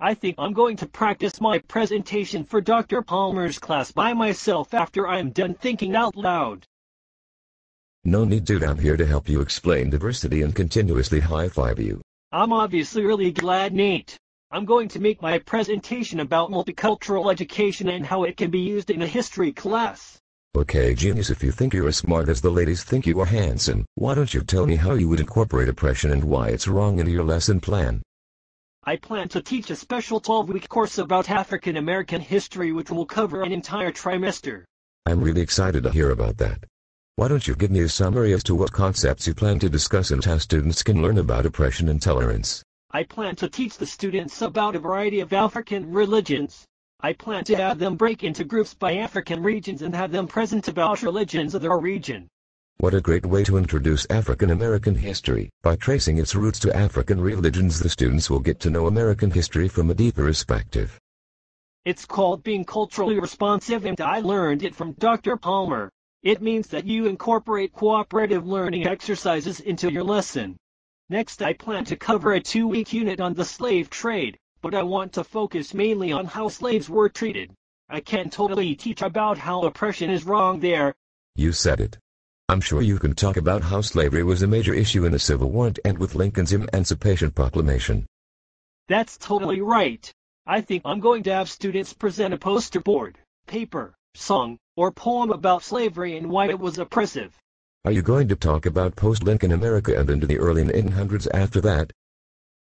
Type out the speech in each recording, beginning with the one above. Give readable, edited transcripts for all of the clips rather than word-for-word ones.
I think I'm going to practice my presentation for Dr. Palmer's class by myself after I'm done thinking out loud. No need, dude. I'm here to help you explain diversity and continuously high-five you. I'm obviously really glad, Nate. I'm going to make my presentation about multicultural education and how it can be used in a history class. Okay, genius, if you think you're as smart as the ladies think you are handsome, why don't you tell me how you would incorporate oppression and why it's wrong into your lesson plan? I plan to teach a special 12-week course about African American history which will cover an entire trimester. I'm really excited to hear about that. Why don't you give me a summary as to what concepts you plan to discuss and how students can learn about oppression and tolerance? I plan to teach the students about a variety of African religions. I plan to have them break into groups by African regions and have them present about religions of their region. What a great way to introduce African American history. By tracing its roots to African religions, the students will get to know American history from a deeper perspective. It's called being culturally responsive, and I learned it from Dr. Palmer. It means that you incorporate cooperative learning exercises into your lesson. Next, I plan to cover a 2-week unit on the slave trade, but I want to focus mainly on how slaves were treated. I can't totally teach about how oppression is wrong there. You said it. I'm sure you can talk about how slavery was a major issue in the Civil War and with Lincoln's Emancipation Proclamation. That's totally right. I think I'm going to have students present a poster board, paper, song, or poem about slavery and why it was oppressive. Are you going to talk about post-Lincoln America and into the early 1900s after that?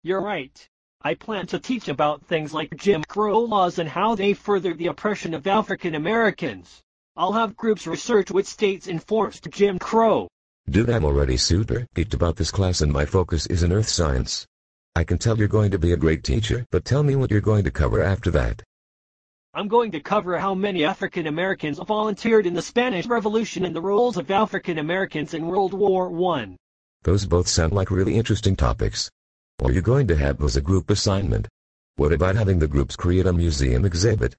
You're right. I plan to teach about things like Jim Crow laws and how they furthered the oppression of African Americans. I'll have groups research which states enforced Jim Crow. Dude, I'm already super geeked about this class and my focus is in earth science. I can tell you're going to be a great teacher, but tell me what you're going to cover after that. I'm going to cover how many African Americans volunteered in the Spanish Revolution and the roles of African Americans in World War I. Those both sound like really interesting topics. Or are you going to have as a group assignment? What about having the groups create a museum exhibit?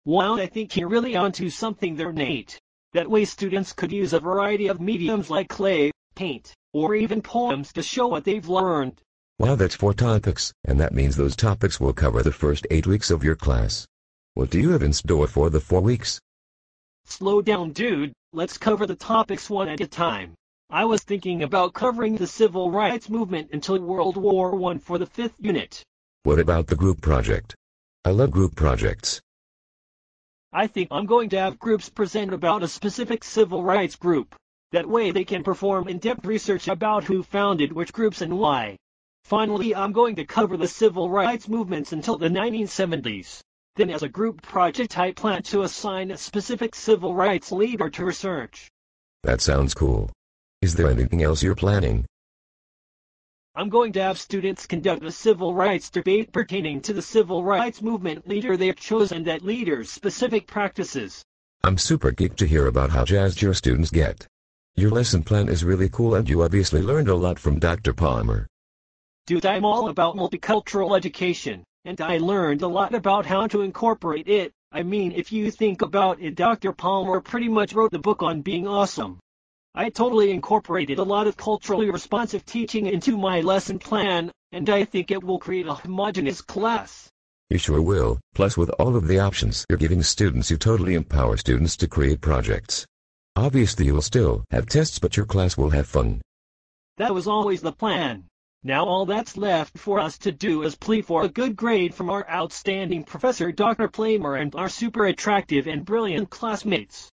Wow, I think you're really onto something there, Nate. That way students could use a variety of mediums like clay, paint, or even poems to show what they've learned. Wow, that's 4 topics, and that means those topics will cover the first 8 weeks of your class. What do you have in store for the 4 weeks? Slow down, dude. Let's cover the topics one at a time. I was thinking about covering the civil rights movement until World War I for the 5th unit. What about the group project? I love group projects. I think I'm going to have groups present about a specific civil rights group. That way they can perform in-depth research about who founded which groups and why. Finally, I'm going to cover the civil rights movements until the 1970s. Then as a group project I plan to assign a specific civil rights leader to research. That sounds cool. Is there anything else you're planning? I'm going to have students conduct a civil rights debate pertaining to the civil rights movement leader they've chosen and that leader's specific practices. I'm super geeked to hear about how jazzed your students get. Your lesson plan is really cool and you obviously learned a lot from Dr. Palmer. Dude, I'm all about multicultural education, and I learned a lot about how to incorporate it. I mean, if you think about it, Dr. Palmer pretty much wrote the book on being awesome. I totally incorporated a lot of culturally responsive teaching into my lesson plan, and I think it will create a homogeneous class. You sure will. Plus, with all of the options you're giving students, you totally empower students to create projects. Obviously, you'll still have tests, but your class will have fun. That was always the plan. Now all that's left for us to do is plead for a good grade from our outstanding professor Dr. Palmer and our super attractive and brilliant classmates.